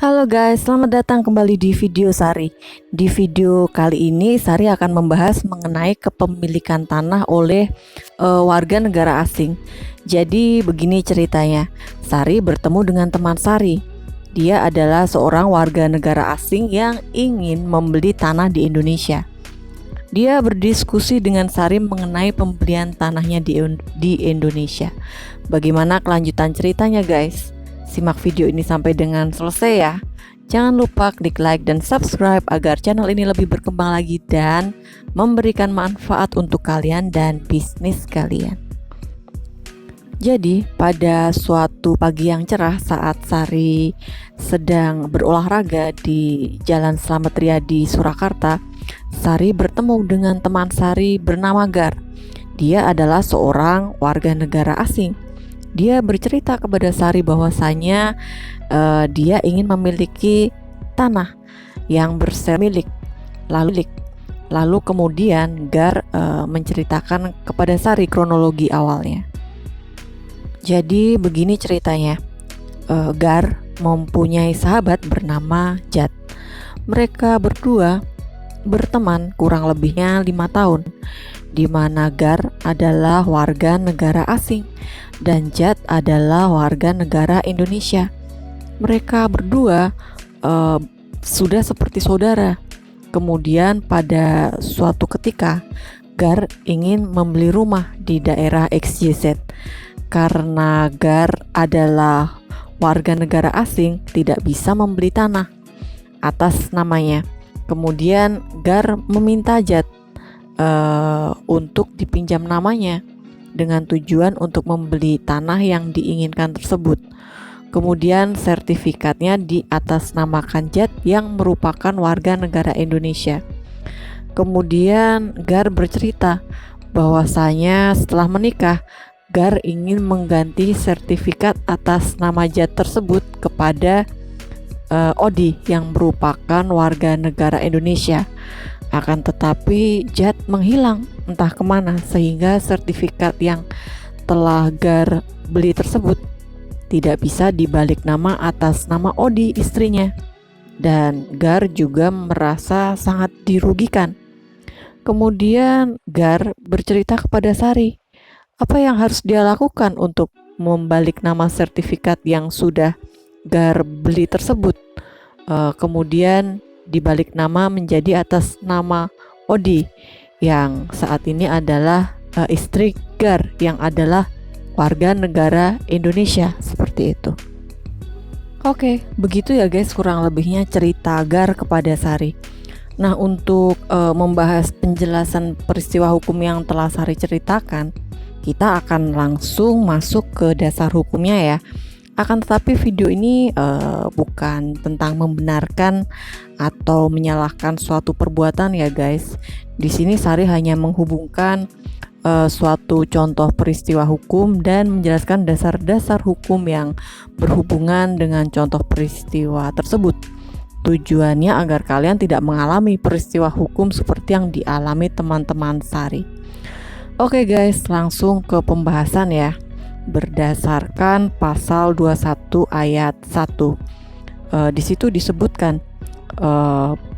Halo guys, selamat datang kembali di video Sari. Di video kali ini Sari akan membahas mengenai kepemilikan tanah oleh warga negara asing. Jadi begini ceritanya, Sari bertemu dengan teman Sari. Dia adalah seorang warga negara asing yang ingin membeli tanah di Indonesia. Dia berdiskusi dengan Sari mengenai pembelian tanahnya di Indonesia. Bagaimana kelanjutan ceritanya guys? Simak video ini sampai dengan selesai ya. Jangan lupa klik like dan subscribe agar channel ini lebih berkembang lagi dan memberikan manfaat untuk kalian dan bisnis kalian. Jadi pada suatu pagi yang cerah saat Sari sedang berolahraga di Jalan Slamet Riyadi Surakarta, Sari bertemu dengan teman Sari bernama Gar. Dia adalah seorang warga negara asing. Dia bercerita kepada Sari bahwasanya dia ingin memiliki tanah yang bersemilik. Lalu kemudian Gar menceritakan kepada Sari kronologi awalnya. Jadi begini ceritanya. Gar mempunyai sahabat bernama Jat. Mereka berdua berteman kurang lebihnya 5 tahun, di mana Gar adalah warga negara asing dan Jat adalah warga negara Indonesia. Mereka berdua sudah seperti saudara. Kemudian pada suatu ketika Gar ingin membeli rumah di daerah XYZ. Karena Gar adalah warga negara asing, tidak bisa membeli tanah atas namanya. Kemudian Gar meminta Jat untuk dipinjam namanya dengan tujuan untuk membeli tanah yang diinginkan tersebut. Kemudian sertifikatnya di atas namakan Jat yang merupakan warga negara Indonesia. Kemudian Gar bercerita bahwasanya setelah menikah, Gar ingin mengganti sertifikat atas nama Jat tersebut kepada Odi yang merupakan warga negara Indonesia. Akan tetapi Jat menghilang entah kemana, sehingga sertifikat yang telah Gar beli tersebut tidak bisa dibalik nama atas nama Odi istrinya. Dan Gar juga merasa sangat dirugikan. Kemudian Gar bercerita kepada Sari apa yang harus dia lakukan untuk membalik nama sertifikat yang sudah Gar beli tersebut. Kemudian dibalik nama menjadi atas nama Odi yang saat ini adalah istri Gar yang adalah warga negara Indonesia, seperti itu. Oke, begitu ya guys kurang lebihnya cerita Gar kepada Sari. Nah, untuk membahas penjelasan peristiwa hukum yang telah Sari ceritakan, kita akan langsung masuk ke dasar hukumnya ya. Akan tetapi video ini bukan tentang membenarkan atau menyalahkan suatu perbuatan ya guys. Di sini Sari hanya menghubungkan suatu contoh peristiwa hukum dan menjelaskan dasar-dasar hukum yang berhubungan dengan contoh peristiwa tersebut. Tujuannya agar kalian tidak mengalami peristiwa hukum seperti yang dialami teman-teman Sari. Oke guys, langsung ke pembahasan ya. Berdasarkan pasal 21 ayat 1. Di situ disebutkan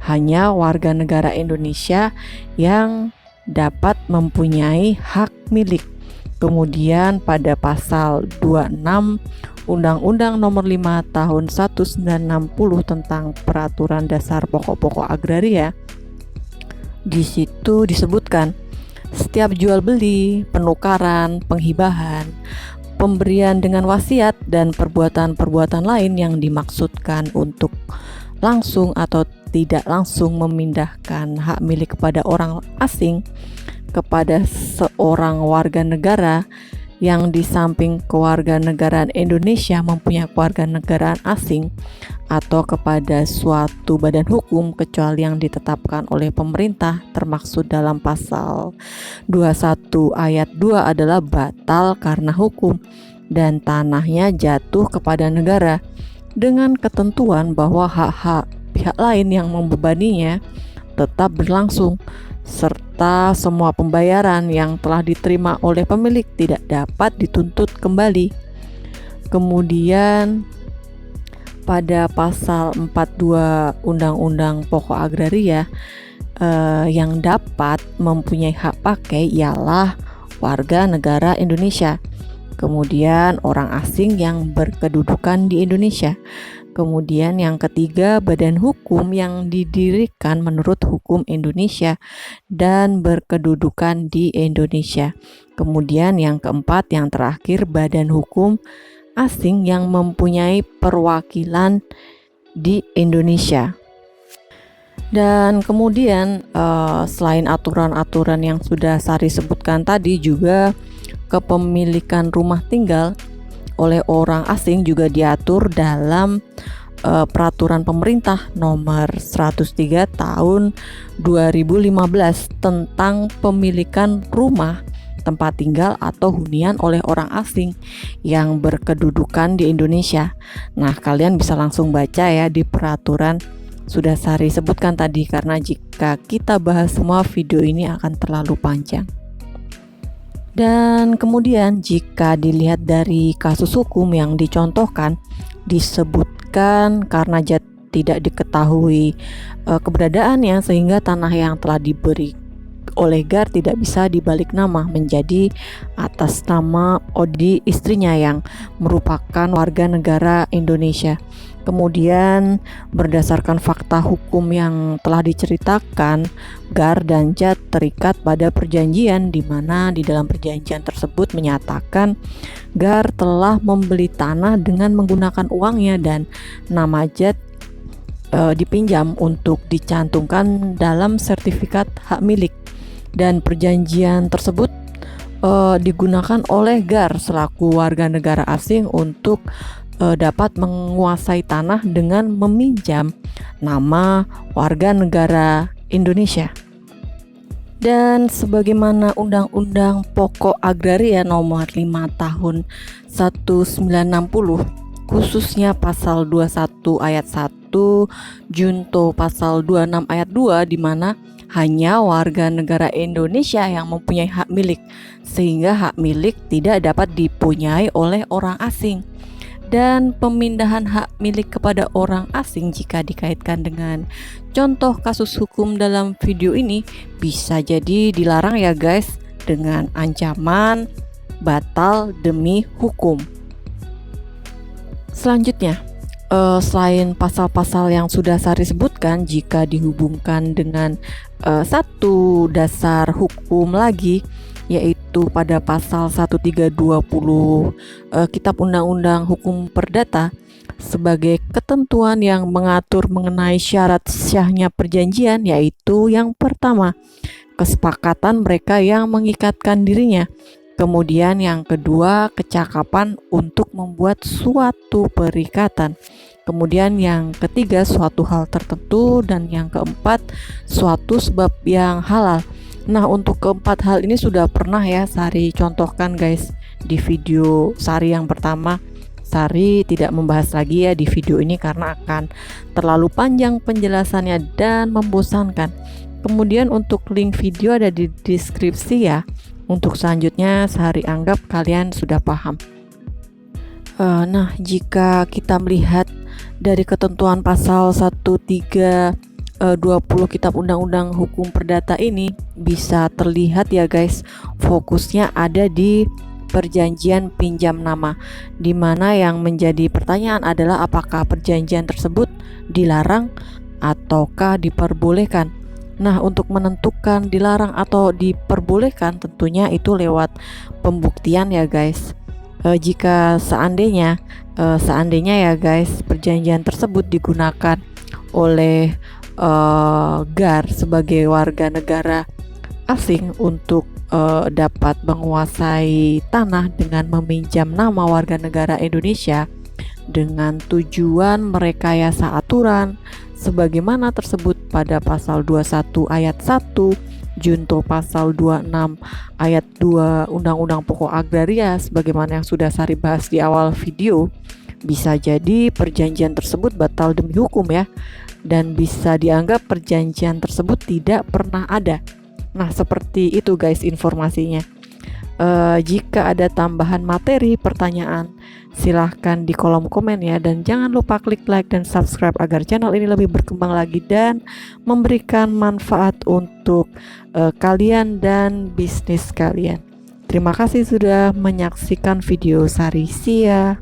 hanya warga negara Indonesia yang dapat mempunyai hak milik. Kemudian pada pasal 26 Undang-Undang Nomor 5 Tahun 1960 tentang Peraturan Dasar Pokok-pokok Agraria, di situ disebutkan setiap jual beli, penukaran, penghibahan, pemberian dengan wasiat dan perbuatan-perbuatan lain yang dimaksudkan untuk langsung atau tidak langsung memindahkan hak milik kepada orang asing kepada seorang warga negara yang di samping kewarganegaraan Indonesia mempunyai kewarganegaraan asing, atau kepada suatu badan hukum kecuali yang ditetapkan oleh pemerintah termaksud dalam pasal 21 ayat 2 adalah batal karena hukum dan tanahnya jatuh kepada negara, dengan ketentuan bahwa hak-hak pihak lain yang membebaninya tetap berlangsung, serta semua pembayaran yang telah diterima oleh pemilik tidak dapat dituntut kembali. Kemudian pada pasal 42 Undang-Undang Pokok Agraria, yang dapat mempunyai hak pakai ialah warga negara Indonesia, kemudian orang asing yang berkedudukan di Indonesia, kemudian yang ketiga badan hukum yang didirikan menurut hukum Indonesia dan berkedudukan di Indonesia, kemudian yang keempat, yang terakhir, badan hukum asing yang mempunyai perwakilan di Indonesia. Dan kemudian selain aturan-aturan yang sudah Sari sebutkan tadi, juga kepemilikan rumah tinggal oleh orang asing juga diatur dalam peraturan pemerintah nomor 103 tahun 2015 tentang pemilikan rumah tempat tinggal atau hunian oleh orang asing yang berkedudukan di Indonesia. Nah, kalian bisa langsung baca ya di peraturan sudah Sari sebutkan tadi, karena jika kita bahas semua video ini akan terlalu panjang. Dan kemudian jika dilihat dari kasus hukum yang dicontohkan, disebutkan karena tidak diketahui keberadaannya sehingga tanah yang telah diberi oleh GAR tidak bisa dibalik nama menjadi atas nama Odi istrinya yang merupakan warga negara Indonesia. Kemudian berdasarkan fakta hukum yang telah diceritakan, GAR dan JAT terikat pada perjanjian di mana di dalam perjanjian tersebut menyatakan GAR telah membeli tanah dengan menggunakan uangnya dan nama JAT dipinjam untuk dicantumkan dalam sertifikat hak milik. Dan perjanjian tersebut digunakan oleh GAR selaku warga negara asing untuk dapat menguasai tanah dengan meminjam nama warga negara Indonesia. Dan sebagaimana Undang-Undang Pokok Agraria nomor 5 tahun 1960, khususnya pasal 21 ayat 1 junto pasal 26 ayat 2, di mana hanya warga negara Indonesia yang mempunyai hak milik, sehingga hak milik tidak dapat dipunyai oleh orang asing. Dan pemindahan hak milik kepada orang asing jika dikaitkan dengan contoh kasus hukum dalam video ini bisa jadi dilarang ya guys, dengan ancaman batal demi hukum. Selanjutnya, selain pasal-pasal yang sudah Sari sebutkan, jika dihubungkan dengan satu dasar hukum lagi, yaitu pada pasal 1320 Kitab Undang-Undang Hukum Perdata sebagai ketentuan yang mengatur mengenai syarat syahnya perjanjian, yaitu yang pertama, kesepakatan mereka yang mengikatkan dirinya. Kemudian yang kedua, kecakapan untuk membuat suatu perikatan. Kemudian yang ketiga, suatu hal tertentu. Dan yang keempat, suatu sebab yang halal. Nah, untuk keempat hal ini sudah pernah ya Sari contohkan guys di video Sari yang pertama. Sari tidak membahas lagi ya di video ini karena akan terlalu panjang penjelasannya dan membosankan. Kemudian untuk link video ada di deskripsi ya. Untuk selanjutnya Sari anggap kalian sudah paham. Nah, jika kita melihat dari ketentuan pasal 1320 Kitab Undang-Undang Hukum Perdata ini, bisa terlihat ya guys, fokusnya ada di perjanjian pinjam nama, di mana yang menjadi pertanyaan adalah apakah perjanjian tersebut dilarang ataukah diperbolehkan. Nah, untuk menentukan dilarang atau diperbolehkan tentunya itu lewat pembuktian ya guys. Jika seandainya ya guys, perjanjian tersebut digunakan oleh GAR sebagai warga negara asing untuk dapat menguasai tanah dengan meminjam nama warga negara Indonesia dengan tujuan merekayasa aturan sebagaimana tersebut pada pasal 21 ayat 1 junto pasal 26 ayat 2 Undang-Undang Pokok Agraria sebagaimana yang sudah Sari bahas di awal video, bisa jadi perjanjian tersebut batal demi hukum ya, dan bisa dianggap perjanjian tersebut tidak pernah ada. Nah, seperti itu guys informasinya. Jika ada tambahan materi, pertanyaan, silahkan di kolom komen ya. Dan jangan lupa klik like dan subscribe agar channel ini lebih berkembang lagi dan memberikan manfaat untuk kalian dan bisnis kalian. Terima kasih sudah menyaksikan video Sari. See ya.